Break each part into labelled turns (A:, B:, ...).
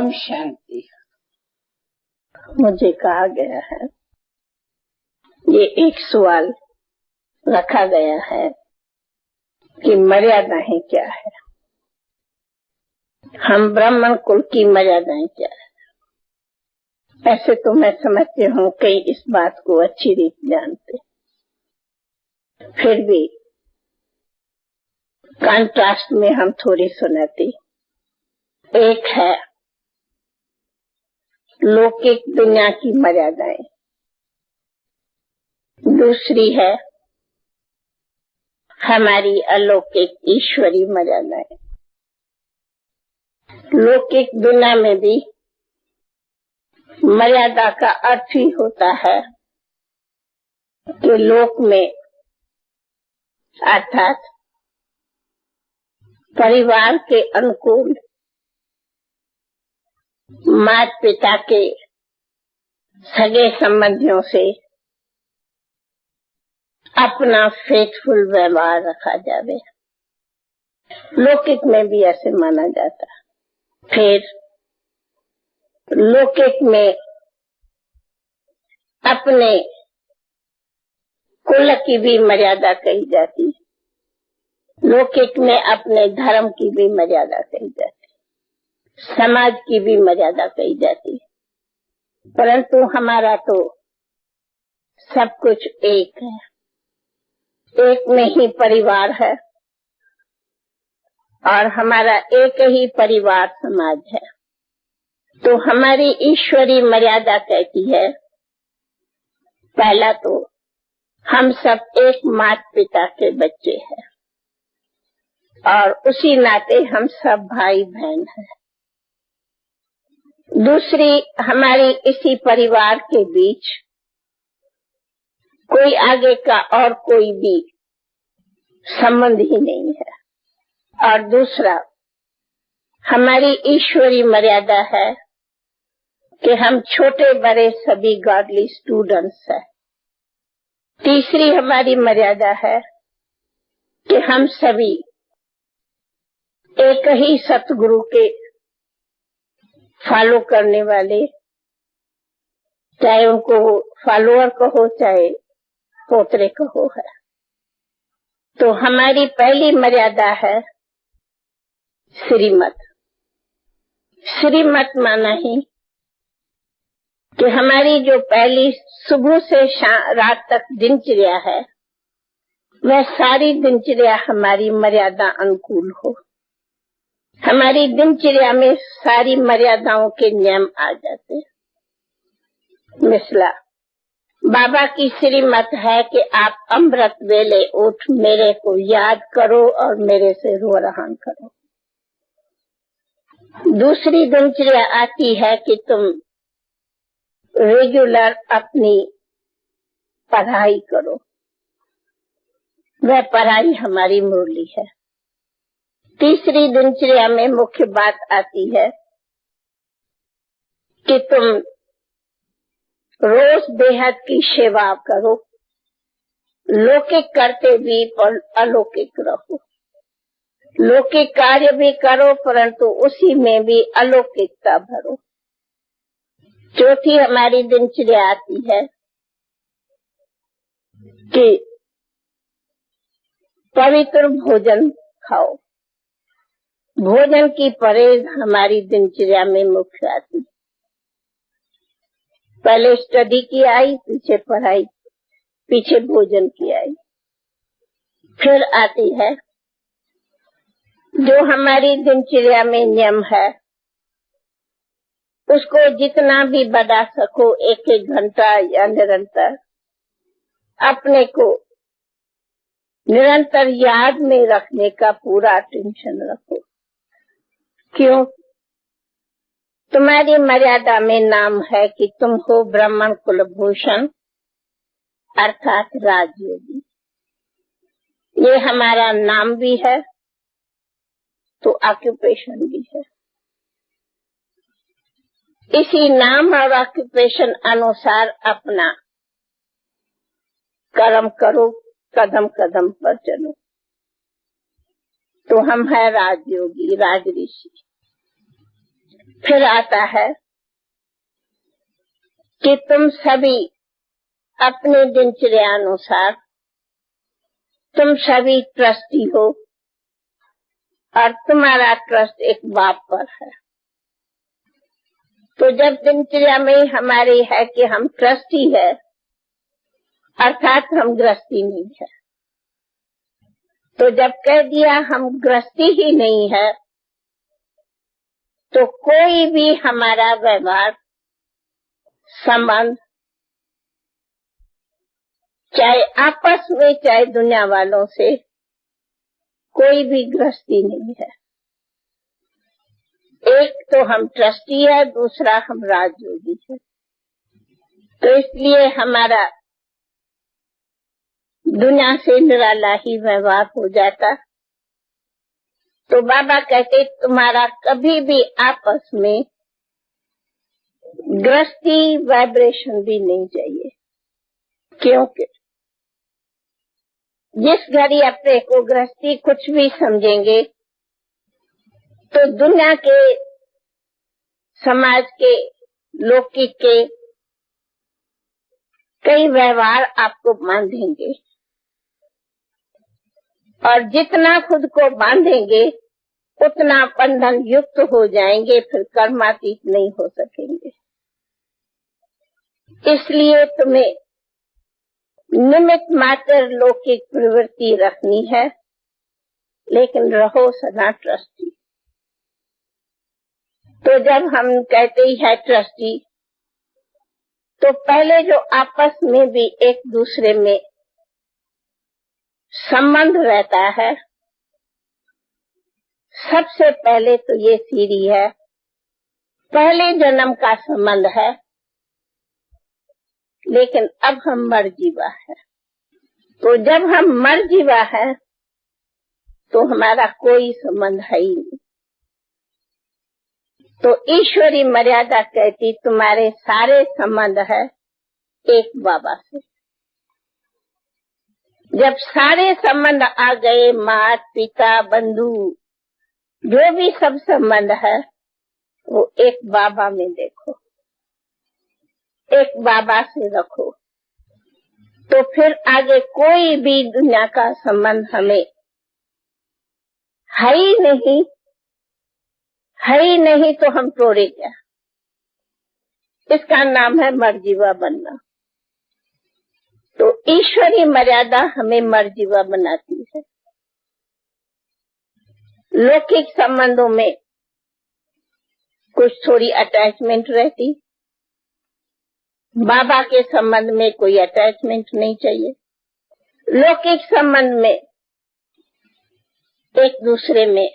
A: ओम शांति। मुझे कहा गया है, ये एक सवाल रखा गया है कि मर्यादाएं क्या है, हम ब्राह्मण कुल की मर्यादाएं क्या है। ऐसे तो मैं समझती हूँ कई इस बात को अच्छी रीत जानते, फिर भी कंट्रास्ट में हम थोड़ी सुनाती। एक है लौकिक दुनिया की मर्यादाएं, दूसरी है हमारी अलौकिक ईश्वरी मर्यादाएं। लौकिक दुनिया में भी मर्यादा का अर्थ ही होता है कि लोक में अर्थात परिवार के अनुकूल माता पिता के सगे संबंधियों से अपना फेथफुल व्यवहार रखा जावे। लौकिक में भी ऐसे माना जाता है। फिर लौकिक में अपने कुल की भी मर्यादा कही जाती, लौकिक में अपने धर्म की भी मर्यादा कही जाती, समाज की भी मर्यादा कही जाती। परंतु हमारा तो सब कुछ एक है, एक में ही परिवार है और हमारा एक ही परिवार समाज है। तो हमारी ईश्वरी मर्यादा कहती है, पहला तो हम सब एक माता पिता के बच्चे हैं और उसी नाते हम सब भाई बहन हैं। दूसरी, हमारी इसी परिवार के बीच कोई आगे का और कोई भी संबंध ही नहीं है। और दूसरा, हमारी ईश्वरी मर्यादा है कि हम छोटे बड़े सभी गॉडली स्टूडेंट्स हैं। तीसरी हमारी मर्यादा है कि हम सभी एक ही सतगुरु के फॉलो करने वाले, चाहे उनको फॉलोअर कहो चाहे पोतरे कहो है। तो हमारी पहली मर्यादा है श्रीमत। श्रीमत माना ही कि हमारी जो पहली सुबह से रात तक दिनचर्या है, वह सारी दिनचर्या हमारी मर्यादा अनुकूल हो। हमारी दिनचर्या में सारी मर्यादाओं के नियम आ जाते। मिसला बाबा की श्रीमत है कि आप अमृत वेले उठ मेरे को याद करो और मेरे से रोरहान करो। दूसरी दिनचर्या आती है कि तुम रेगुलर अपनी पढ़ाई करो, वह पढ़ाई हमारी मुरली है। तीसरी दिनचर्या में मुख्य बात आती है कि तुम रोज बेहद की सेवा करो, लौकिक करते भी पर अलौकिक रहो। लौकिक कार्य भी करो परंतु उसी में भी अलौकिकता भरो। चौथी हमारी दिनचर्या आती है कि पवित्र भोजन खाओ। भोजन की परहेज हमारी दिनचर्या में मुख्य आती। पहले स्टडी की आई, पीछे पढ़ाई, पीछे भोजन की आई। फिर आती है जो हमारी दिनचर्या में नियम है, उसको जितना भी बढ़ा सको, एक एक घंटा या निरंतर अपने को निरंतर याद में रखने का पूरा अटेंशन रखो। क्यों? तुम्हारी मर्यादा में नाम है कि तुम हो ब्राह्मण कुलभूषण अर्थात राजयोगी। ये हमारा नाम भी है तो ऑक्यूपेशन भी है। इसी नाम और ऑक्यूपेशन अनुसार अपना कर्म करो, कदम कदम पर चलो। तो हम है राजयोगी, राज ऋषि। फिर आता है कि तुम सभी अपने दिनचर्या अनुसार तुम सभी ट्रस्टी हो और तुम्हारा ट्रस्ट एक बाप पर है। तो जब दिनचर्या में हमारी है कि हम ट्रस्टी है, अर्थात हम गृहस्थी नहीं है, तो जब कह दिया हम गृहस्थी ही नहीं है, तो कोई भी हमारा व्यवहार, संबंध, चाहे आपस में चाहे दुनिया वालों से, कोई भी गृहस्थी नहीं है। एक तो हम ट्रस्टी है, दूसरा हम राजयोगी है। तो इसलिए हमारा दुनिया से निराला ही व्यवहार हो जाता। तो बाबा कहते तुम्हारा कभी भी आपस में गृहस्थी वाइब्रेशन भी नहीं चाहिए, क्योंकि जिस घड़ी अपने को गृहस्थी कुछ भी समझेंगे तो दुनिया के, समाज के, लौकिक के कई व्यवहार आपको बांधेंगे, और जितना खुद को बांधेंगे उतना बंधन युक्त हो जाएंगे, फिर कर्मातीत नहीं हो सकेंगे। इसलिए तुम्हें निमित्त मात्र लौकिक प्रवृत्ति रखनी है, लेकिन रहो सदा ट्रस्टी। तो जब हम कहते हैं ट्रस्टी, तो पहले जो आपस में भी एक दूसरे में संबंध रहता है, सबसे पहले तो ये सीढ़ी है, पहले जन्म का संबंध है, लेकिन अब हम मर जीवा है। तो जब हम मर जीवा है तो हमारा कोई संबंध है ही नहीं। तो ईश्वरी मर्यादा कहती तुम्हारे सारे संबंध है एक बाबा से। जब सारे संबंध आ गए, माता पिता बंधु जो भी सब संबंध है, वो एक बाबा में देखो, एक बाबा से रखो, तो फिर आगे कोई भी दुनिया का संबंध हमें है ही नहीं, है ही नहीं, तो हम तोड़े क्या। इसका नाम है मर्जीवा बनना। तो ईश्वरी मर्यादा हमें मर्जीवा बनाती है। लौकिक संबंधों में कुछ थोड़ी अटैचमेंट रहती, बाबा के संबंध में कोई अटैचमेंट नहीं चाहिए। लौकिक संबंध में एक दूसरे में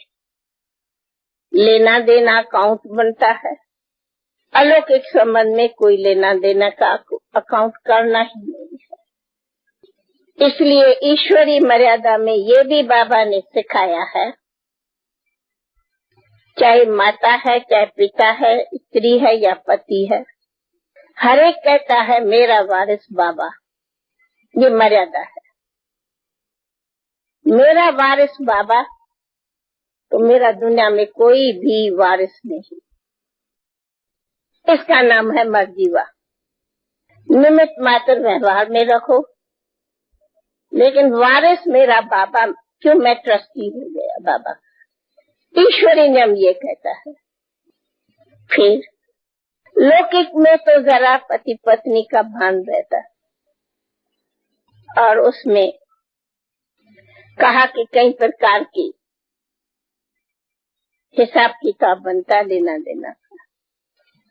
A: लेना देना अकाउंट बनता है, अलौकिक संबंध में कोई लेना देना का अकाउंट करना ही नहीं है। इसलिए ईश्वरी मर्यादा में ये भी बाबा ने सिखाया है, चाहे माता है, चाहे पिता है, स्त्री है या पति है, हर एक कहता है मेरा वारिस बाबा। ये मर्यादा है, मेरा वारिस बाबा, तो मेरा दुनिया में कोई भी वारिस नहीं। इसका नाम है मर्जीवा। निमित्त मात्र व्यवहार में रखो, लेकिन वारिस मेरा बाबा, क्यों मैं ट्रस्टी हो गया बाबा। ईश्वरी नियम ये कहता है। फिर लौकिक में तो जरा पति पत्नी का भान रहता है, और उसमें कहा कि कई प्रकार की हिसाब किताब बनता, लेना देना।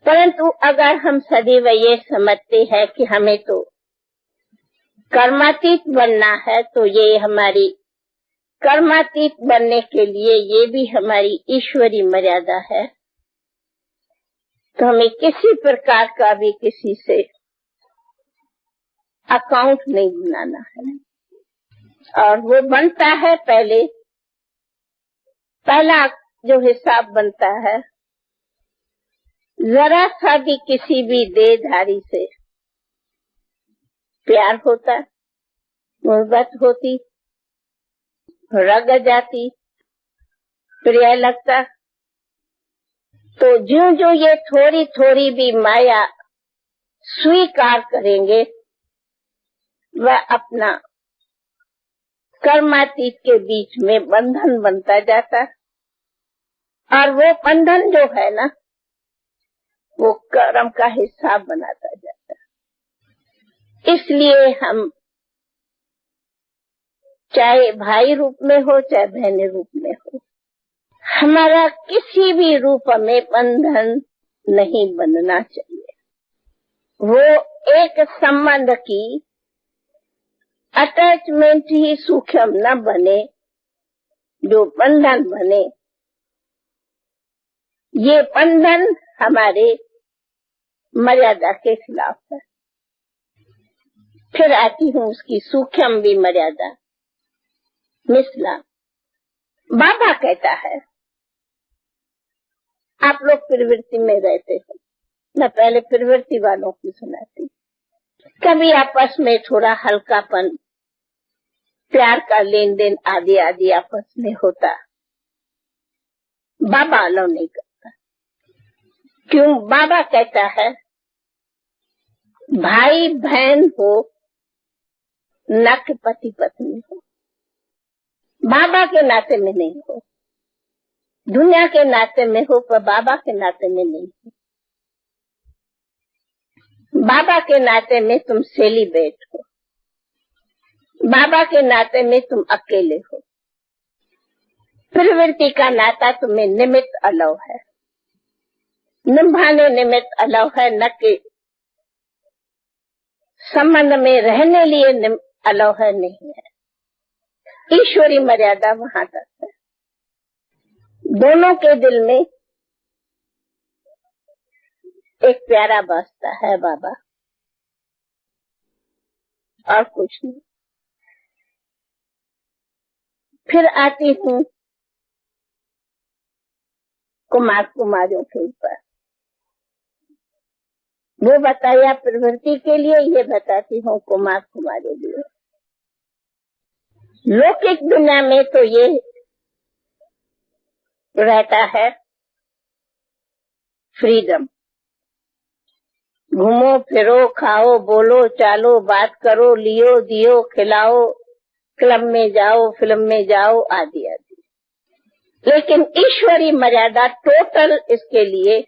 A: परंतु अगर हम सदैव ये समझते हैं कि हमें तो कर्मातीत बनना है, तो ये हमारी कर्मातीत बनने के लिए ये भी हमारी ईश्वरी मर्यादा है। तो हमें किसी प्रकार का भी किसी से अकाउंट नहीं बनाना है, और वो बनता है पहला जो हिसाब बनता है, जरा सा भी किसी भी देहधारी से प्यार होता, मोहब्बत होती, रग जाती, प्रिय लगता, तो ज्यों ज्यों ये थोड़ी थोड़ी भी माया स्वीकार करेंगे, वह अपना कर्मातीत के बीच में बंधन बनता जाता, और वो बंधन जो है ना, वो कर्म का हिस्सा बनाता जाता। इसलिए हम चाहे भाई रूप में हो, चाहे बहन रूप में हो, हमारा किसी भी रूप में बंधन नहीं बनना चाहिए। वो एक संबंध की अटैचमेंट ही सूक्ष्म न बने, जो बंधन बने। ये बंधन हमारे मर्यादा के खिलाफ है। फिर आती हूँ उसकी सूक्ष्म भी मर्यादा। मिसला बाबा कहता है, आप लोग प्रवृत्ति में रहते हो, मैं पहले प्रवृत्ति वालों की सुनाती। कभी आपस में थोड़ा हल्कापन, प्यार का लेन देन आदि आदि आपस में होता, बाबा अलाउ नहीं करता। क्यों? बाबा कहता है भाई बहन हो, न कि पति पत्नी हो। बाबा के नाते में नहीं हो, दुनिया के नाते में हो, पर बाबा के नाते में नहीं हो। बाबा के नाते में तुम सेलिब्रेट हो, बाबा के नाते में तुम अकेले हो। प्रवृत्ति का नाता तुम्हें निमित्त अलाउ है, निभाने निमित्त अलाउ है, न कि संबंध में रहने लिए अलाउ है, नहीं है। ईश्वरी मर्यादा वहां तक है। दोनों के दिल में एक प्यारा बसता है बाबा, और कुछ नहीं। फिर आती हूँ कुमार कुमारियों के ऊपर। वो बताया प्रवृत्ति के लिए, ये बताती हूँ कुमार कुमारी लिए। लौकिक दुनिया में तो ये रहता है फ्रीडम, घूमो फिरो, खाओ बोलो चालो, बात करो, लियो दियो खिलाओ, क्लब में जाओ, फिल्म में जाओ, आदि आदि। लेकिन ईश्वरी मर्यादा टोटल इसके लिए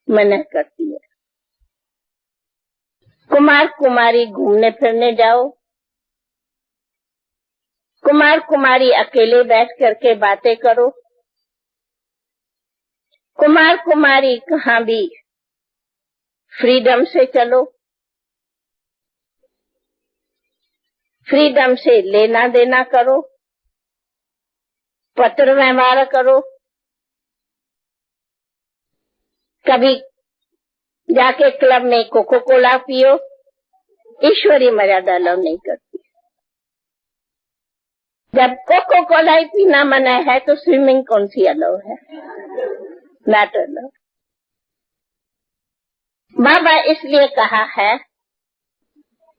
A: मना करती है। कुमार कुमारी घूमने फिरने जाओ, कुमार कुमारी अकेले बैठ करके बातें करो, कुमार कुमारी कहाँ भी फ्रीडम से चलो, फ्रीडम से लेना देना करो, पत्र व्यवहार करो। कभी जाके क्लब में कोको कोला पियो, ईश्वरी मर्यादा अलाउ नहीं करती। जब कोको कोला ही पीना मना है, तो स्विमिंग कौन सी अलाउ है? Not allow. बाबा इसलिए कहा है,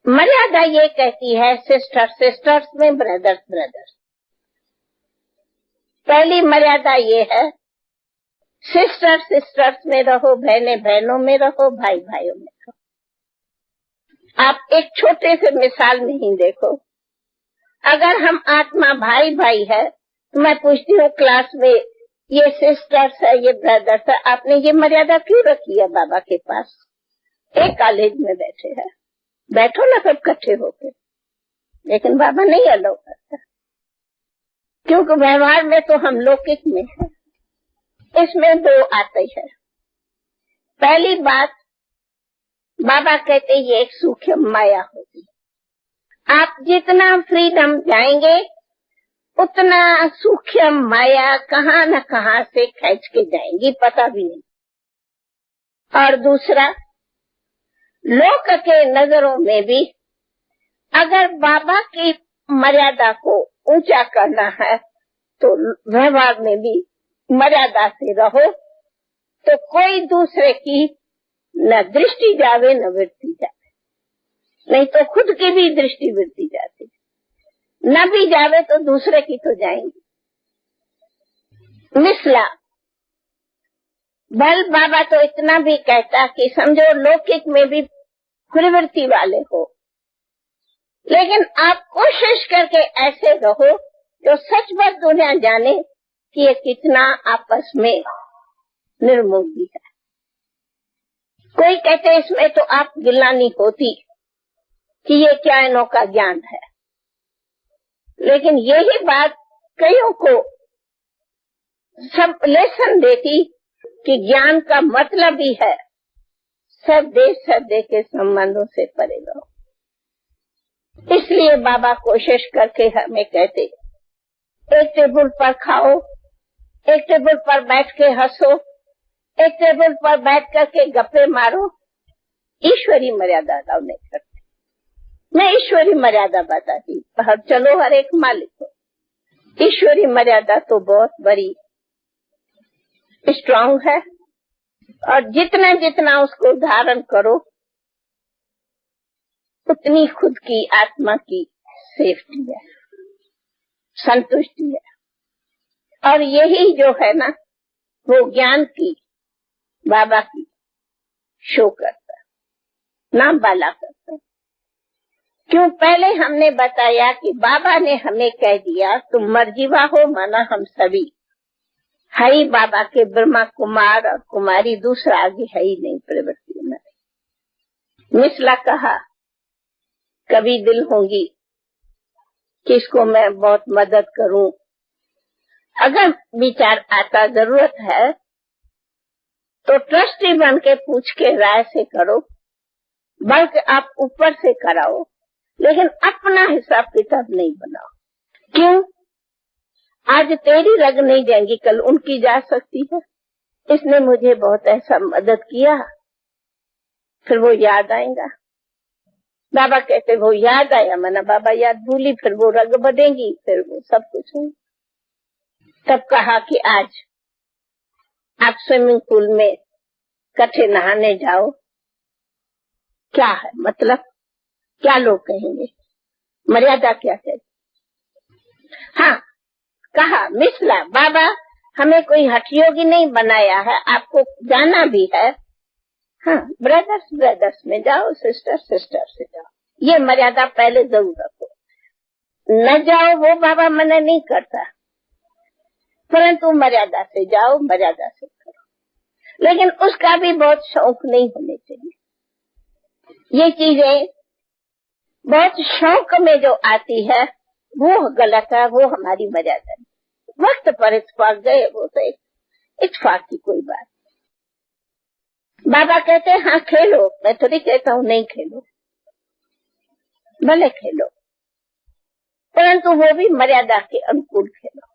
A: मर्यादा ये कहती है सिस्टर्स सिस्टर्स में, ब्रदर्स ब्रदर्स। पहली मर्यादा ये है, सिस्टर्स सिस्टर्स में रहो, बहने बहनों में रहो, भाई भाइयों में रहो। आप एक छोटे से मिसाल में ही देखो, अगर हम आत्मा भाई भाई है, तो मैं पूछती हूँ क्लास में, ये सिस्टर्स है, ये ब्रदर्स है, आपने ये मर्यादा क्यों रखी है बाबा के पास? एक कॉलेज में बैठे हैं, बैठो ना सब इकट्ठे होके, लेकिन बाबा नहीं अलाउ करता, क्योंकि व्यवहार में तो हम लौकिक में है। इसमें दो आते हैं। पहली बात, बाबा कहते ये एक सूक्ष्म माया होगी। आप जितना फ्रीडम जाएंगे, उतना सूक्ष्म माया कहाँ न कहाँ से खींच के जाएंगी, पता भी नहीं। और दूसरा, लोक के नजरों में भी अगर बाबा की मर्यादा को ऊंचा करना है, तो व्यवहार में भी मर्यादा से रहो, तो कोई दूसरे की न दृष्टि जावे न वृत्ति जावे, नहीं तो खुद की भी दृष्टि वृत्ति जाती, न भी जावे तो दूसरे की तो जाएंगी। मिसला बल बाबा तो इतना भी कहता कि समझो लौकिक में भी प्रवृत्ति वाले हो, लेकिन आप कोशिश करके ऐसे रहो जो सच बात दुनिया जाने कि ये कितना आपस में निर्मोही है। कोई कहते इसमें तो आप गिलानी होती कि ये क्या अनोखा ज्ञान है, लेकिन यही बात कईयों को सब लेसन देती कि ज्ञान का मतलब ही है सब देश के संबंधों से परे रहो। इसलिए बाबा कोशिश करके हमें कहते एक टेबल पर खाओ, एक टेबल पर बैठ के हंसो, एक टेबल पर बैठ करके गप्पे मारो, ईश्वरी मर्यादा अलाउ नहीं करते। मैं ईश्वरी मर्यादा बताती, चलो हर एक मालिक हो। ईश्वरी मर्यादा तो बहुत बड़ी स्ट्रांग है और जितना जितना उसको धारण करो उतनी खुद की आत्मा की सेफ्टी है, संतुष्टि है। और यही जो है ना वो ज्ञान की बाबा की शो करता है, नाम बाला करता है। क्यों? पहले हमने बताया कि बाबा ने हमें कह दिया तुम मर्जीवा हो माना हम सभी है ही बाबा के ब्रह्मा कुमार और कुमारी, दूसरा आगे है ही नहीं प्रवृत्ति में। मिसला कहा कभी दिल होंगी किसको मैं बहुत मदद करूं, अगर विचार आता जरूरत है तो ट्रस्टी बन के पूछ के राय से करो, बल्कि आप ऊपर से कराओ, लेकिन अपना हिसाब किताब नहीं बनाओ। क्यों? आज तेरी रग नहीं जाएंगी, कल उनकी जा सकती है। इसने मुझे बहुत ऐसा मदद किया, फिर वो याद आएगा। बाबा कहते वो याद आया माना बाबा याद भूली, फिर वो रग बढ़ेगी, फिर वो सब कुछ हो। तब कहा कि आज आप स्विमिंग पूल में इकट्ठे नहाने जाओ, क्या है मतलब, क्या लोग कहेंगे, मर्यादा क्या कहेगी? हाँ, कहा मिसला बाबा हमें कोई हठयोगी नहीं बनाया है, आपको जाना भी है। हाँ, ब्रदर्स में जाओ, सिस्टर से जाओ, ये मर्यादा पहले जरूर रखो। न जाओ वो बाबा मना नहीं करता, परंतु मर्यादा से जाओ, मर्यादा से करो, लेकिन उसका भी बहुत शौक नहीं होने चाहिए। ये चीजें बहुत शौक में जो आती है वो गलत है, वो हमारी मर्यादा नहीं। वक्त पर इत्तेफाक गए वो तो इत्तेफाक की कोई बात। बाबा कहते हाँ खेलो, मैं थोड़ी कहता हूँ नहीं खेलो, भले खेलो, परंतु वो भी मर्यादा के अनुकूल खेलो,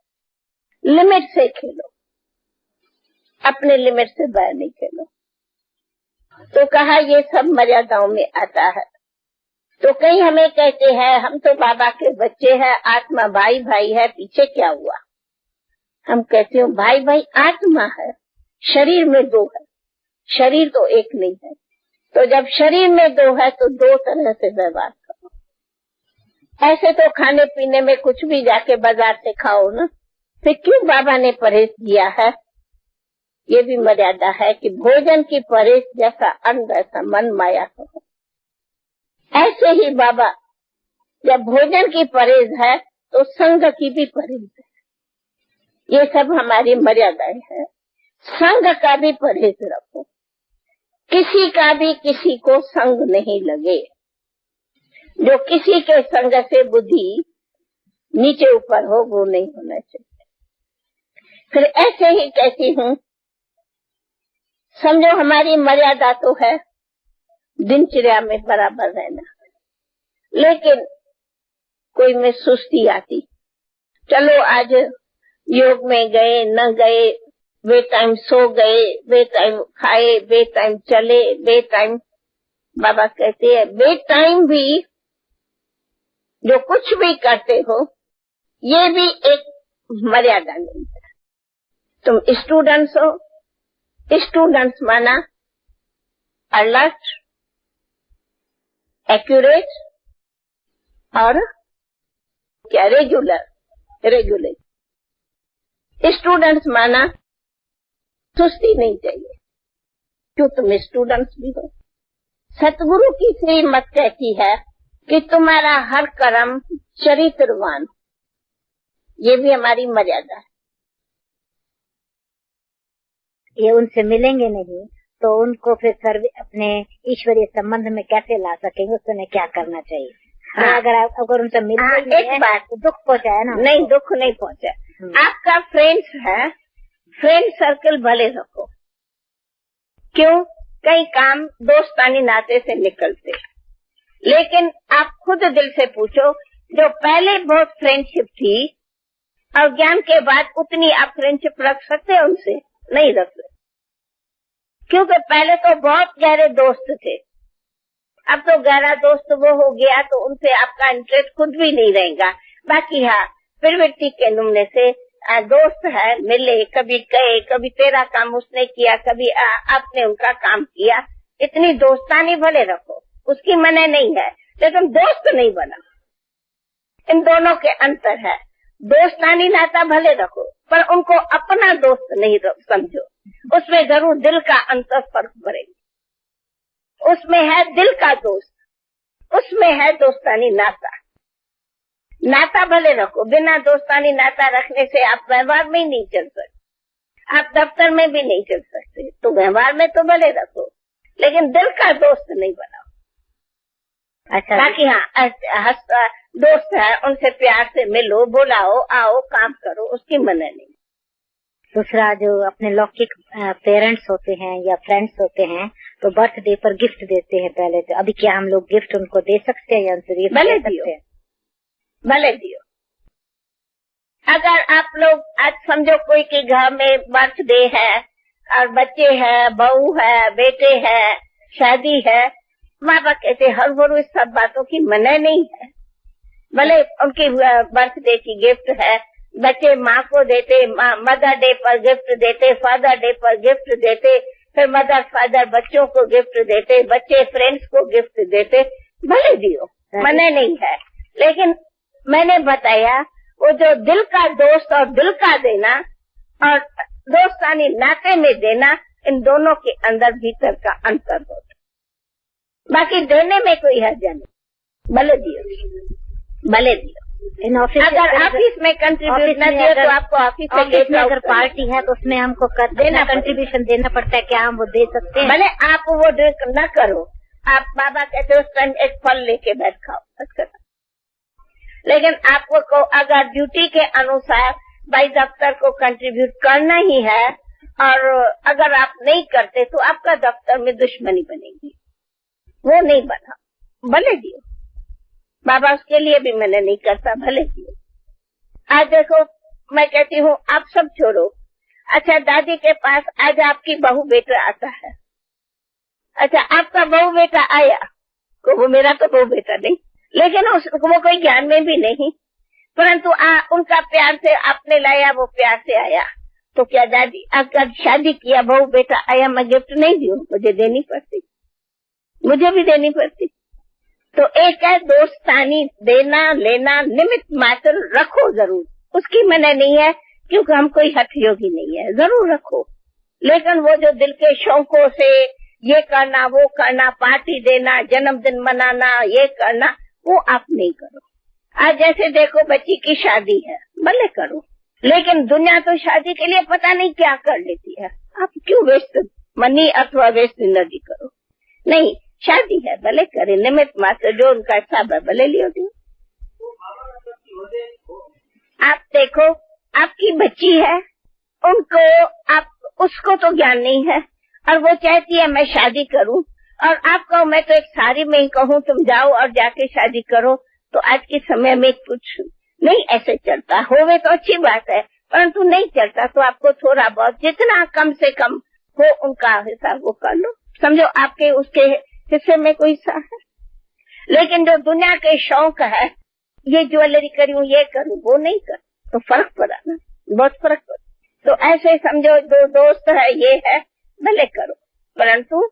A: लिमिट से खेलो, अपने लिमिट से बाहर नहीं खेलो। तो कहा ये सब मर्यादाओं में आता है। तो कहीं हमें कहते हैं हम तो बाबा के बच्चे हैं, आत्मा भाई भाई है, पीछे क्या हुआ? हम कहते हो भाई भाई आत्मा है, शरीर में दो है, शरीर तो एक नहीं है। तो जब शरीर में दो है तो दो तरह से व्यवहार करो। ऐसे तो खाने पीने में कुछ भी जाके बाजार से खाओ ना, फिर क्यों बाबा ने परहेज दिया है? ये भी मर्यादा है कि भोजन की परहेज जैसा अन्न वैसा मन माया करो। ऐसे ही बाबा जब भोजन की परहेज है तो संग की भी परहेज है। ये सब हमारी मर्यादाएं हैं। संग का भी परहेज रखो, किसी का भी किसी को संग नहीं लगे। जो किसी के संग से बुद्धि नीचे ऊपर हो वो नहीं होना चाहिए। फिर ऐसे ही कहती हूँ, समझो हमारी मर्यादा तो है दिनचर्या में बराबर रहना, लेकिन कोई में सुस्ती आती, चलो आज योग में गए न गए, वे टाइम सो गए, वे टाइम खाए, वे टाइम चले, वे टाइम, बाबा कहते हैं वे टाइम भी जो कुछ भी करते हो ये भी एक मर्यादा नहीं है। तुम स्टूडेंट्स हो, स्टूडेंट्स माना अलर्ट, एक्यूरेट और क्या रेगुलर। स्टूडेंट्स माना सुस्ती नहीं चाहिए, क्यों तुम स्टूडेंट्स भी हो। सतगुरु की श्रीमत कहती है कि तुम्हारा हर कर्म चरित्रवान, ये भी हमारी मर्यादा है।
B: ये उनसे मिलेंगे नहीं तो उनको फिर अपने ईश्वरीय संबंध में कैसे ला सकेंगे, उसमें क्या करना चाहिए? हाँ। अगर उनसे मिलेंगे
A: एक बात,
B: तो दुख पहुंचा है ना?
A: नहीं, दुख नहीं पहुंचा। आपका फ्रेंड्स है, फ्रेंड सर्कल भले रखो। क्यों? कई काम दोस्तानी नाते से निकलते, लेकिन आप खुद दिल से पूछो, जो पहले बहुत फ्रेंडशिप थी और ज्ञान के बाद उतनी आप फ्रेंडशिप रख सकते हैं उनसे? नहीं रख सकते, क्योंकि पहले तो बहुत गहरे दोस्त थे। अब तो गहरा दोस्त वो हो गया तो उनसे आपका इंटरेस्ट खुद भी नहीं रहेगा। बाकी हाँ, प्रवृत्ति के नमूने से दोस्त है, मिले, कभी गए, कभी तेरा काम उसने किया, कभी आपने उनका काम किया। इतनी दोस्तानी भले रखो, उसकी मना नहीं है, लेकिन दोस्त नहीं बना। इन दोनों के अंतर है। दोस्तानी नाता भले रखो, पर उनको अपना दोस्त नहीं समझो। उसमें जरूर दिल का अंतर फर्क पड़ेगा। उसमें है दिल का दोस्त, उसमें है दोस्तानी नाता। नाता भले रखो, बिना दोस्तानी नाता रखने से आप व्यवहार में ही नहीं चल सकते, आप दफ्तर में भी नहीं चल सकते। तो व्यवहार में तो भले रखो, लेकिन दिल का दोस्त नहीं बनाओ। अच्छा, बाकी हाँ, दोस्त है, उनसे प्यार से मिलो, बुलाओ, आओ, काम करो, उसकी मना नहीं।
B: दूसरा, जो अपने लौकिक पेरेंट्स होते हैं या फ्रेंड्स होते हैं तो बर्थडे पर गिफ्ट देते हैं पहले तो। अभी क्या हम लोग गिफ्ट उनको दे सकते हैं या उनसे गिफ्ट
A: भले
B: दे सकते हैं?
A: भले दियो। अगर आप लोग आज समझो कोई के घर में बर्थडे है और बच्चे है, बहू है, बेटे है, शादी है, माँ बाप कहते हर भरू इस सब बातों की मना नहीं है। भले उनकी बर्थडे की गिफ्ट है, बच्चे माँ को देते, मदर डे पर गिफ्ट देते, फादर डे पर गिफ्ट देते, फिर मदर फादर बच्चों को गिफ्ट देते, बच्चे फ्रेंड्स को गिफ्ट देते, भले दियो, मना नहीं है। लेकिन मैंने बताया वो जो दिल का दोस्त और दिल का देना और दोस्तानी नाते में देना, इन दोनों के अंदर भीतर का अंतर होता। बाकी देने में कोई हर्ज नहीं, भले दियो, भले दियो। अगर ऑफिस में कंट्रीब्यूट न दियो तो आपको ऑफिस में
B: अगर पार्टी है तो उसमें हमको देना कंट्रीब्यूशन देना पड़ता है, क्या हम वो दे सकते हैं?
A: भले आप वो न करो, आप बाबा कहते हो एक फल लेके बैठ खाओ, बस करो। लेकिन आपको अगर ड्यूटी के अनुसार भाई दफ्तर को कंट्रीब्यूट करना ही है और अगर आप नहीं करते तो आपका दफ्तर में दुश्मनी बनेगी, वो नहीं बना, भले दियो। बाबा उसके लिए भी मैंने नहीं करता, भले दियो। आज देखो, मैं कहती हूँ आप सब छोड़ो। अच्छा, दादी के पास आज आपकी बहू बेटा आता है। अच्छा, आपका बहू बेटा आया, तो वो मेरा तो बहू बेटा नहीं, लेकिन वो कोई ज्ञान में भी नहीं, परंतु उनका प्यार से आपने लाया, वो प्यार से आया। तो क्या दादी अगर शादी किया, बहू बेटा आया, मैं गिफ्ट नहीं दूं? मुझे देनी पड़ती, मुझे भी देनी पड़ती। तो एक है दोस्तानी, देना लेना निमित्त मात्र रखो जरूर, उसकी मना नहीं है, क्योंकि हम कोई हठयोगी नहीं है, जरूर रखो। लेकिन वो जो दिल के शौकों से ये करना, वो करना, पार्टी देना, जन्मदिन मनाना, ये करना, वो आप नहीं करो। आज जैसे देखो बच्ची की शादी है, भले करो, लेकिन दुनिया तो शादी के लिए पता नहीं क्या कर लेती है। आप क्यों वेस्ट मनी अथवा वेस्ट एनर्जी करो? नहीं, शादी है भले करे, निमित्त मात्र जो उनका हिसाब है भले लियो दियो। आप देखो, आपकी बच्ची है, उनको आप उसको तो ज्ञान नहीं है और वो चाहती है मैं शादी करूं, और आप कहो मैं तो एक सारी में ही कहूँ तुम जाओ और जाके शादी करो, तो आज के समय में कुछ नहीं ऐसे चलता। होवे तो अच्छी बात है, परंतु नहीं चलता तो आपको थोड़ा बहुत जितना कम से कम हो उनका हिसाब वो कर लो। समझो आपके उसके हिस्से में कोई हिस्सा है। लेकिन जो दुनिया के शौक है, ये ज्वेलरी करूं, ये करूं, वो नहीं कर, तो फर्क पड़ा ना, बहुत फर्क पड़ा। तो ऐसे समझो दो दोस्त है, ये है, भले करो, परंतु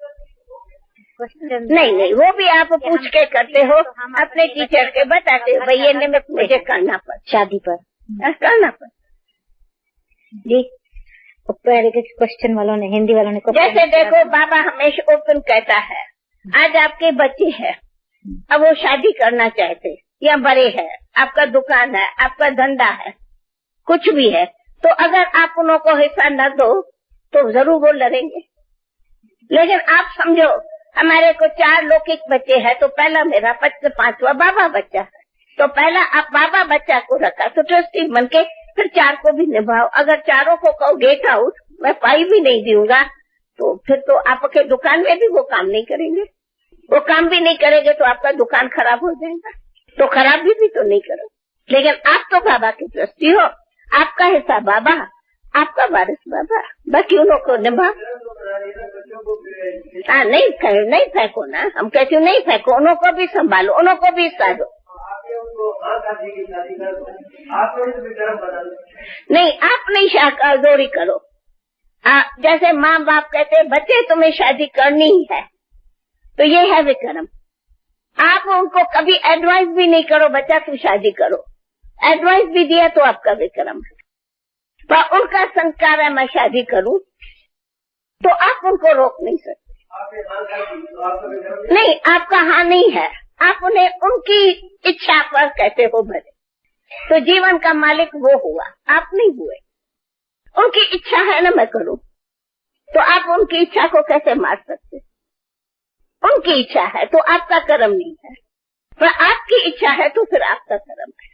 A: नहीं, वो भी आप पूछ के करते हो, अपने टीचर के बताते हो, भाई ये निमित्त मुझे करना पड़,
B: शादी पर
A: करना पड़। जी,
B: पहले के क्वेश्चन वालों ने, हिंदी वालों ने
A: जैसे देखो, बाबा हमेशा ओपन कहता है, आज आपके बच्चे हैं, अब वो शादी करना चाहते या बड़े हैं, आपका दुकान है, आपका धंधा है, कुछ भी है, तो अगर आप उन्हों को हिस्सा न दो तो जरूर वो लड़ेंगे। लेकिन आप समझो, हमारे को 4 लौकिक बच्चे हैं, तो पहला मेरा 5वां बाबा बच्चा है, तो पहला आप बाबा बच्चा को रखा, तो ट्रस्टी बन के फिर 4 को भी निभाओ। अगर 4 को कहो गेट आउट, मैं पाई भी नहीं दूंगा, तो फिर तो आपके दुकान में भी वो काम नहीं करेंगे। वो काम भी नहीं करेंगे तो आपका दुकान खराब हो जाएगा। तो खराब भी तो नहीं करो। लेकिन आप तो बाबा की ट्रस्टी हो, आपका हिस्सा बाबा, आपका वारिस बाबा, बाकी उन को निभा। नहीं फेंको ना, हम कहते हो नहीं फेंको, उन्हों को भी संभालो, उन्हों को भी हिस्सा दो। नहीं, आप नहीं शादी करो। जैसे माँ बाप कहते हैं बच्चे तुम्हें शादी करनी ही है, तो ये है विक्रम। आप उनको कभी एडवाइस भी नहीं करो बच्चा तू शादी करो, एडवाइस भी दिया तो आपका विक्रम है। पर उनका संस्कार है मैं शादी करूं, तो आप उनको रोक नहीं सकते। नहीं, आपका हाँ नहीं है, आप उन्हें उनकी इच्छा पर कहते हो भले, तो जीवन का मालिक वो हुआ, आप नहीं हुए। उनकी इच्छा है ना मैं करूं, तो आप उनकी इच्छा को कैसे मार सकते? उनकी इच्छा है तो आपका कर्म नहीं है, पर आपकी इच्छा है तो फिर आपका कर्म है।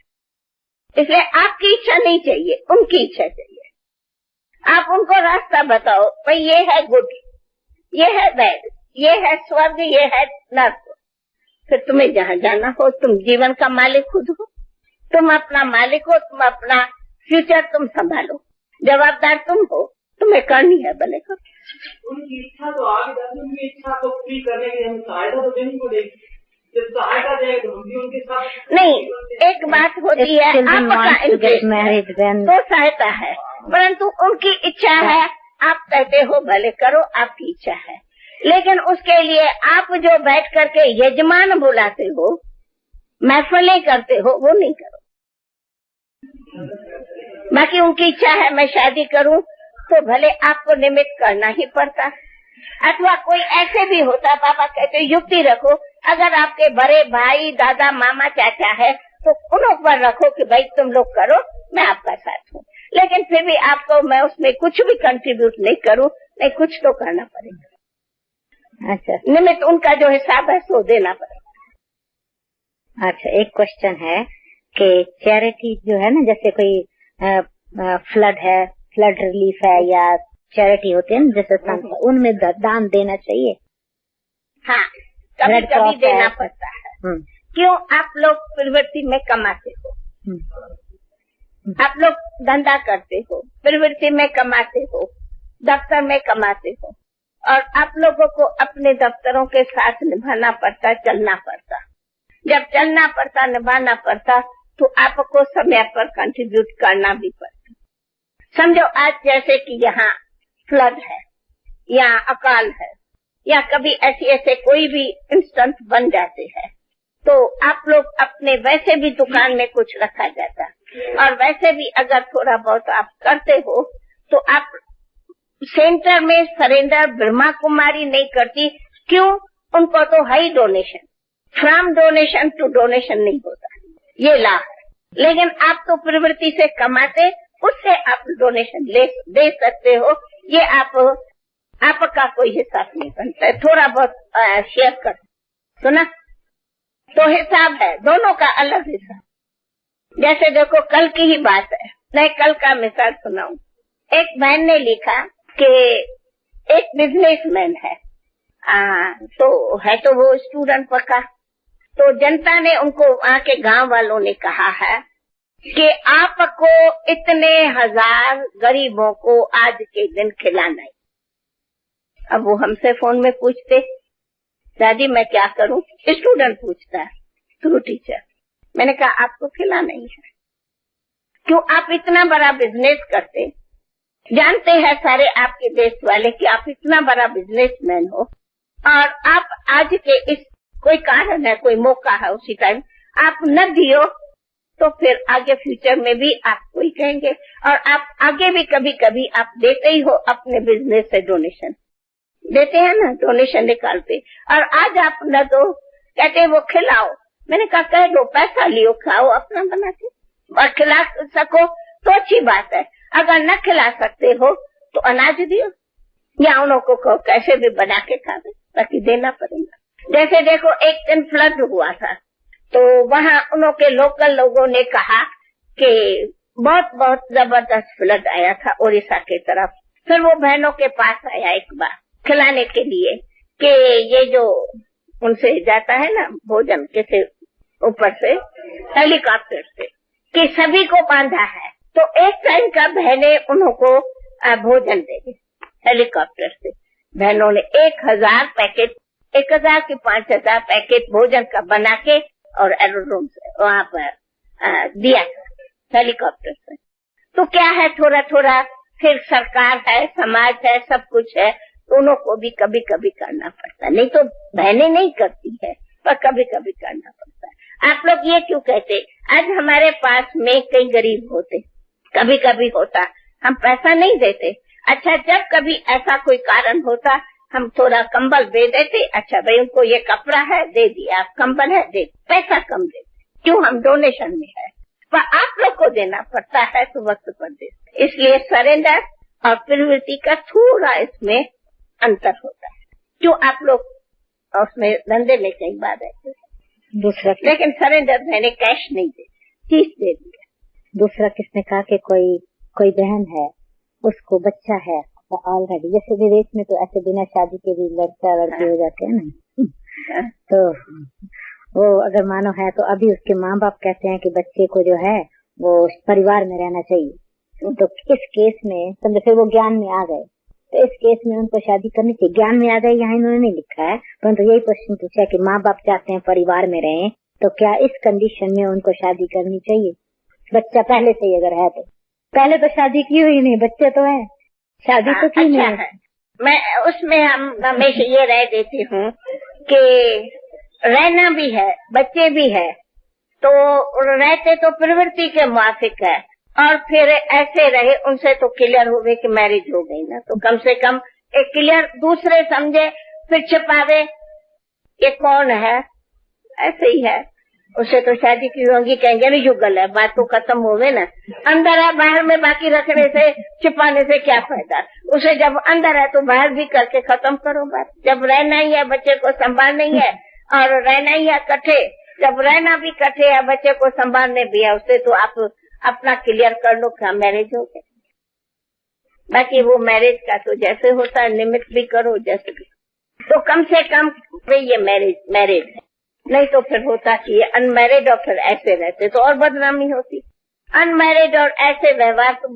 A: इसलिए आपकी इच्छा नहीं चाहिए, उनकी इच्छा चाहिए। आप उनको रास्ता बताओ, भाई ये है गुड, ये है बैड, ये है स्वर्ग, ये है नर्क। फिर तुम्हें जहाँ जाना हो, तुम जीवन का मालिक खुद हो, तुम अपना मालिक हो, तुम अपना फ्यूचर तुम संभालो, जवाबदार तुम हो, तुम्हें करनी है भले को।
C: उनकी इच्छा तो आगे जाती, उनकी इच्छा को पूरी करने के लिए हम सहायता तो देनी पड़ेगी। जब सहायता देंगे तो हम भी उनके साथ।
A: नहीं, एक बात होती है आपका इंटरेस्ट तो सहायता है, परंतु उनकी इच्छा है, आप कहते हो भले करो, आपकी इच्छा है। लेकिन उसके लिए आप जो बैठ करके यजमान बुलाते हो, महफिलें करते हो, वो नहीं करो। बाकी उनकी इच्छा है मैं शादी करूं, तो भले आपको निमित्त करना ही पड़ता। अथवा कोई ऐसे भी होता, पापा कहते युक्ति रखो, अगर आपके बड़े भाई, दादा, मामा, चाचा है, तो उन पर रखो कि भाई तुम लोग करो, मैं आपका साथ हूँ। लेकिन फिर भी आपको मैं उसमें कुछ भी कंट्रीब्यूट नहीं करूँ, नहीं कुछ तो करना पड़ेगा।
B: अच्छा,
A: निमित्त उनका जो हिसाब है सो देना पड़ेगा।
B: अच्छा, एक क्वेश्चन है कि चैरिटी जो है ना, जैसे कोई फ्लड है, फ्लड रिलीफ है, या चैरिटी होते हैं जैसे संस्था, उनमें दान देना चाहिए।
A: हाँ, कभी कभी देना पड़ता है। क्यों? आप लोग प्रवृत्ति में कमाते हो, आप लोग धंधा करते हो, प्रवृत्ति में कमाते हो, दफ्तर में कमाते हो, और आप लोगों को अपने दफ्तरों के साथ निभाना पड़ता, चलना पड़ता। जब चलना पड़ता, निभाना पड़ता, तो आपको समय पर कंट्रीब्यूट करना भी पड़ता। समझो आज जैसे कि यहाँ फ्लड है, या अकाल है, या कभी ऐसे कोई भी इंस्टेंट बन जाते हैं, तो आप लोग अपने वैसे भी दुकान में कुछ रखा जाता, और वैसे भी अगर थोड़ा बहुत आप करते हो, तो आप सेंटर में सरेंडर ब्रह्मा कुमारी नहीं करती। क्यों? उनको तो high donation, from donation to donation नहीं होता, ये लाभ है। लेकिन आप तो प्रवृत्ति से कमाते, उससे आप डोनेशन दे सकते हो। ये आपका कोई हिसाब नहीं बनता है, थोड़ा बहुत शेयर कर, सुना? तो हिसाब है दोनों का, अलग हिसाब। जैसे देखो कल की ही बात है, मैं कल का मिसाल सुनाऊं। एक बहन ने लिखा कि एक बिजनेसमैन है, तो वो स्टूडेंट पका, तो जनता ने उनको, वहाँ के गांव वालों ने कहा है कि आपको इतने 1000 गरीबों को आज के दिन खिलाना है। अब वो हमसे फोन में पूछते, दादी मैं क्या करूं? स्टूडेंट पूछता है थ्रू टीचर। मैंने कहा आपको खिलाना ही है। क्यों? आप इतना बड़ा बिजनेस करते, जानते हैं सारे आपके देश वाले कि आप इतना बड़ा बिजनेसमैन हो, और आप आज के इस कोई कारण है, कोई मौका है, उसी टाइम आप न दियो, तो फिर आगे फ्यूचर में भी आपको ही कहेंगे। और आप आगे भी कभी कभी आप देते ही हो अपने बिजनेस से डोनेशन देते हैं ना, डोनेशन निकालते। और आज आप न तो कहते वो खिलाओ, मैंने कहा कह दो पैसा लियो खाओ अपना बना के, और खिला सको तो अच्छी बात है। अगर न खिला सकते हो तो अनाज दियो या उन को कहो कैसे भी बना के खावे, ताकि देना पड़ेगा। जैसे देखो एक दिन फ्लड हुआ था, तो वहाँ उन्हों के लोकल लोगों ने कहा कि बहुत बहुत जबरदस्त फ्लड आया था उड़ीसा के तरफ। फिर वो बहनों के पास आया एक बार खिलाने के लिए कि ये जो उनसे जाता है ना भोजन किसी ऊपर से हेलीकॉप्टर से, कि सभी को बांधा है, तो एक टाइम का बहने उन्हों को भोजन देंगे हेलीकॉप्टर से। बहनों ने 1000 पैकेट, 1000 की 5000 पैकेट भोजन का बना के और एरोड्रोम से वहाँ पर दिया हेलीकॉप्टर से। तो क्या है थोड़ा थोड़ा, फिर सरकार है, समाज है, सब कुछ है, दोनों को भी कभी कभी करना पड़ता है। नहीं तो बहनें नहीं करती है, पर कभी कभी करना पड़ता है। आप लोग ये क्यों कहते, आज हमारे पास में कई गरीब होते, कभी कभी होता, हम पैसा नहीं देते। अच्छा जब कभी ऐसा कोई कारण होता हम थोड़ा कंबल दे देते, अच्छा भाई उनको ये कपड़ा है दे दिया, कंबल है दे, पैसा कम देते, क्यों हम डोनेशन में है, पर आप लोग को देना पड़ता है तो वक्त पर देते। इसलिए सरेंडर और प्रवृत्ति का थोड़ा इसमें अंतर होता है। क्यों आप लोग उसमें धंधे में कई बार रहते
B: दूसरा,
A: लेकिन सरेंडर मैंने कैश नहीं दे, चीज दे दिया।
B: दूसरा किसने कहा कि कोई बहन है उसको बच्चा है ऑलरेडी, जैसे विदेश में तो ऐसे बिना शादी के भी लड़का लड़की हो जाते हैं ना, तो वो अगर मानो है तो अभी उसके माँ बाप कहते हैं कि बच्चे को जो है वो परिवार में रहना चाहिए, तो इस केस में समझो फिर वो ज्ञान में आ गए, तो इस केस में उनको शादी करनी चाहिए। ज्ञान में आ गए यहाँ इन्होंने नहीं लिखा है, परंतु यही क्वेश्चन पूछा है कि माँ बाप चाहते हैं परिवार में रहें, तो क्या इस कंडीशन में उनको शादी करनी चाहिए? बच्चा पहले से ही अगर है तो, पहले तो शादी की हुई नहीं, बच्चे तो है, शादी तो की नहीं है।
A: मैं उसमें हम हमेशा ये रह देती हूँ कि रहना भी है, बच्चे भी है, तो रहते तो प्रवृत्ति के मुआफिक है, और फिर ऐसे रहे उनसे तो क्लियर हो गए कि मैरिज हो गई ना, तो कम से कम एक क्लियर दूसरे समझे, फिर छिपावे ये कौन है, ऐसे ही है, उससे तो शादी की होगी कहेंगे ना युगल है, बात तो खत्म हो गई ना। अंदर है बाहर में बाकी रखने से छिपाने से क्या फायदा, उसे जब अंदर है तो बाहर भी करके खत्म करो बात। जब रहना ही है, बच्चे को संभालना ही है और रहना ही है इकट्ठे, जब रहना भी इकट्ठे है, बच्चे को संभालने भी है, उससे तो आप अपना क्लियर कर लो क्या मैरिज हो गया। बाकी वो मैरिज का तो जैसे होता है निमित्त भी करो जैसे भी, तो कम से कम ये मैरिज है, नहीं तो फिर होता कि ये अनमैरिड और फिर ऐसे रहते तो और बदनामी होती। अनमैरिड और ऐसे व्यवहार तो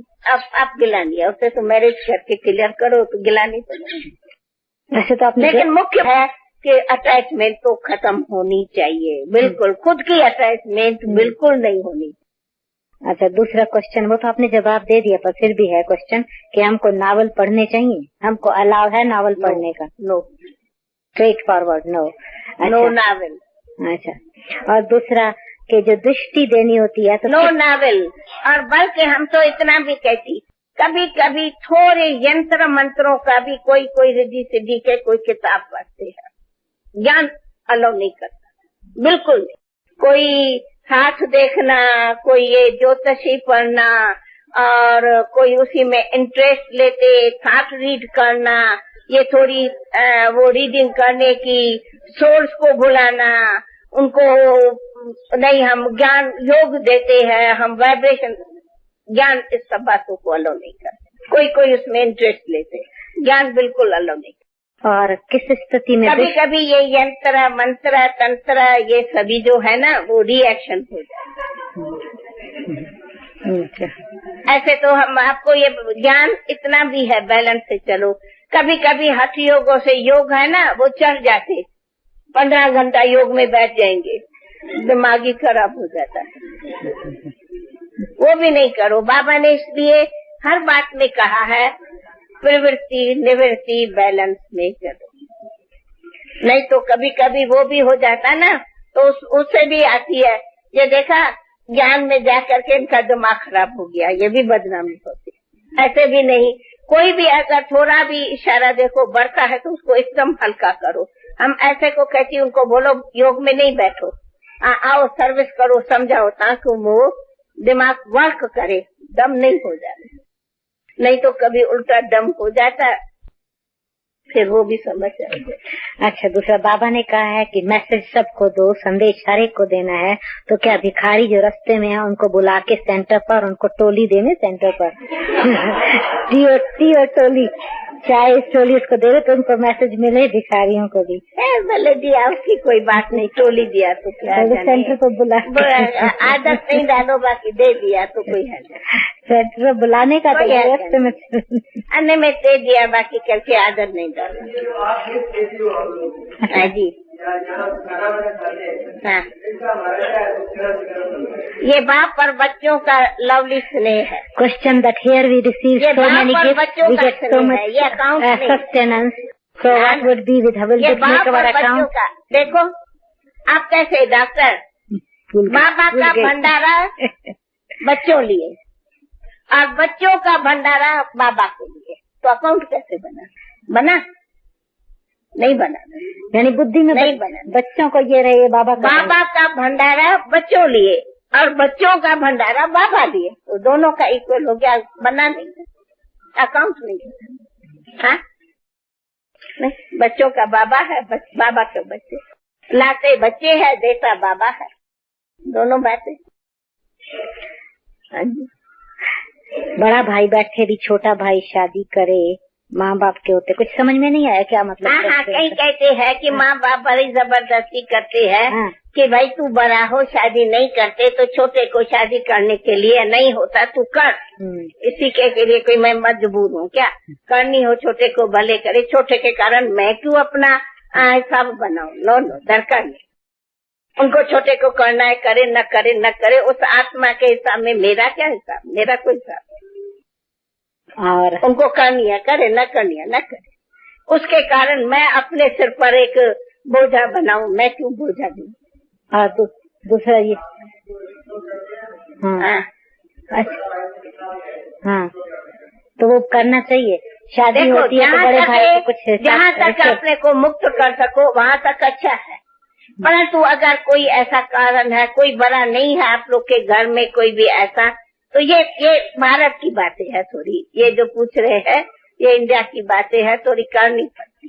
A: आप गिला लिया, उससे तो मैरिज करके क्लियर करो तो गिला नहीं पड़ेगा।
B: वैसे तो
A: लेकिन मुख्य है कि अटैचमेंट तो खत्म होनी चाहिए, बिल्कुल खुद की अटैचमेंट बिल्कुल नहीं होनी।
B: अच्छा दूसरा क्वेश्चन, वो तो आपने जवाब दे दिया, पर फिर भी है क्वेश्चन कि हमको नावल पढ़ने चाहिए, हमको अलाव है नावल पढ़ने का?
A: No,
B: straightforward no,
A: no novel.
B: अच्छा, और दूसरा कि जो दृष्टि देनी होती है तो
A: नो नावल, और बल्कि हम तो इतना भी कहती, कभी कभी थोड़े यंत्र मंत्रों का भी कोई रिद्धि सिद्धि के कोई किताब पढ़ते हैं, ज्ञान अलाउ नहीं करता बिल्कुल नहीं। कोई हाथ देखना, कोई ये ज्योतिषी पढ़ना, और कोई उसी में इंटरेस्ट लेते, हाथ रीड करना, ये थोड़ी वो रीडिंग करने की सोर्स को बुलाना, उनको नहीं हम ज्ञान योग देते हैं, हम वाइब्रेशन ज्ञान, इस सब बातों को अलाउ नहीं करते। कोई उसमें इंटरेस्ट लेते, ज्ञान बिल्कुल अलाउ नहीं।
B: और किस स्थिति में
A: कभी कभी ये यंत्र मंत्र तंत्र ये सभी जो है ना वो रिएक्शन हो जाए। ऐसे तो हम आपको ये ज्ञान इतना भी है बैलेंस से चलो। कभी कभी हठ योगों से योग है ना वो चढ़ जाते, 15 घंटा योग में बैठ जाएंगे, दिमागी खराब हो जाता है, वो भी नहीं करो। बाबा ने इसलिए हर बात में कहा है प्रवृत्ति निवृत्ति बैलेंस में चलो, नहीं तो कभी कभी वो भी हो जाता ना, तो उससे भी आती है। ये देखा ज्ञान में जा करके इनका दिमाग खराब हो गया, ये भी बदनामी होती है। ऐसे भी नहीं, कोई भी अगर थोड़ा भी इशारा देखो बढ़ता है तो उसको एकदम हल्का करो। हम ऐसे को कहती उनको बोलो योग में नहीं बैठो, आओ सर्विस करो, समझाओ ताकि वो दिमाग वर्क करे, दम नहीं हो जाए। नहीं तो कभी उल्टा दम हो जाता, फिर वो भी समझ जाएंगे।
B: अच्छा, दूसरा बाबा ने कहा है कि मैसेज सबको दो, संदेश हर एक को देना है। तो क्या भिखारी जो रास्ते में है उनको बुला के सेंटर पर उनको टोली देने, सेंटर पर टी और टोली, चाय टोली उसको दे रहे तो उनको मैसेज मिले भिखारियों को भी।
A: भले दिया उसकी कोई बात नहीं, टोली दिया तो क्या,
B: सेंटर पर बुला
A: आदत नहीं डालो, बाकी दे दिया तो कोई है
B: सेंटर बुलाने का तो रास्ते में
A: अन्य में दे दिया, बाकी करके आदत नहीं डालो। हाँ जी, हाँ, ये बाप और बच्चों का लवली स्नेह है।
B: Question that here we receive so many gifts, we get so much sustenance, so what would be with how will make our account.
A: देखो आप कैसे डॉक्टर, माँ बाप का भंडारा बच्चों लिए और बच्चों का भंडारा बाबा के लिए, तो अकाउंट कैसे बना? नहीं बना,
B: यानी बुद्धि में
A: नहीं बना।
B: बच्चों को ये रहे बाबा
A: का भंडारा बच्चों लिए और बच्चों का भंडारा बाबा लिए, तो दोनों का इक्वल हो गया, बना नहीं, अकाउंट नहीं। हाँ, नहीं, बच्चों का बाबा है, बाबा के बच्चे, लाते बच्चे है, देता बाबा है, दोनों बातें। हाँ जी,
B: बड़ा भाई बैठे भी छोटा भाई शादी करे, माँ बाप के होते, कुछ समझ में नहीं आया क्या मतलब?
A: हाँ, कहीं कहते हैं कि माँ बाप बड़ी जबरदस्ती करते हैं। हाँ। कि भाई तू बड़ा हो, शादी नहीं करते तो छोटे को शादी करने के लिए नहीं होता, तू कर। इसी के लिए कोई मैं मजबूर हूँ क्या? करनी हो छोटे को भले करे, छोटे के कारण मैं क्यों अपना हिसाब बनाऊं? लो दरकार नहीं, उनको छोटे को करना है, करे न करे, उस आत्मा के हिसाब में मेरा क्या हिसाब? मेरा कोई हिसाब नहीं। और उनको करनी है करे, न करनी है न करे, उसके कारण मैं अपने सिर पर एक बोझा बनाऊं, मैं क्यों बोझा दूं?
B: हाँ, तो दूसरा ये
A: हाँ,
B: हाँ, तो वो करना चाहिए। शादी होती है तो बड़े भाई को कुछ,
A: जहाँ तक अपने को मुक्त कर सको वहाँ तक अच्छा है, परंतु अगर कोई ऐसा कारण है, कोई बड़ा नहीं है आप लोग के घर में कोई भी ऐसा, तो ये भारत की बातें है थोड़ी, ये जो पूछ रहे हैं ये इंडिया की बातें है, थोड़ी करनी पड़ती।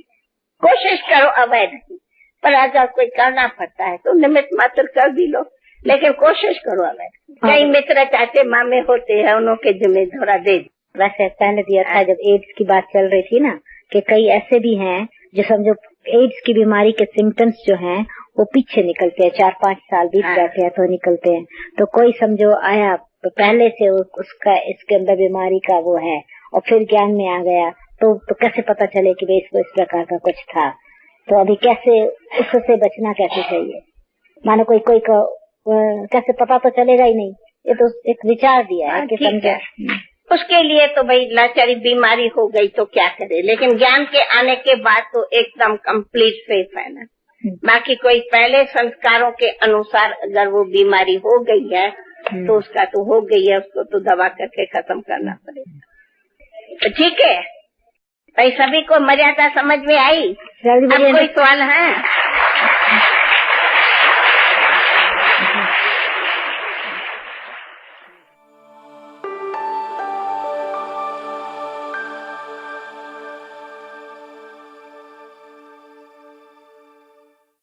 A: कोशिश करो अवैध की, पर अगर कोई करना पड़ता है तो निमित्त मात्र कर भी लो, लेकिन कोशिश करो अवैध की। कई मित्र चाचे मामे होते हैं, उनके जिम्मे थोड़ा दे।
B: वैसे पहले दिया था जब एड्स की बात चल रही थी ना, कि कई ऐसे भी हैं जो समझो एड्स की बीमारी के सिम्टम्स जो हैं वो पीछे निकलते हैं, 4-5 साल बीत जाते हैं तो निकलते हैं। तो कोई समझो आया तो पहले से उसका इसके अंदर बीमारी का वो है और फिर ज्ञान में आ गया, तो कैसे पता चले कि भाई इसको इस प्रकार का कुछ था? तो अभी कैसे उससे बचना कैसे चाहिए? मानो कोई को कैसे पता तो चलेगा ही नहीं, ये तो एक विचार दिया है कि समझा।
A: उसके लिए तो भाई लाचारी बीमारी हो गई तो क्या करे, लेकिन ज्ञान के आने के बाद तो एकदम कंप्लीट सेफ है ना। बाकी कोई पहले संस्कारों के अनुसार अगर वो बीमारी हो गई है तो उसका तो हो गई है, उसको तो दवा करके खत्म करना पड़ेगा। तो ठीक है भाई, सभी को मर्यादा समझ में आई? अब कोई सवाल है?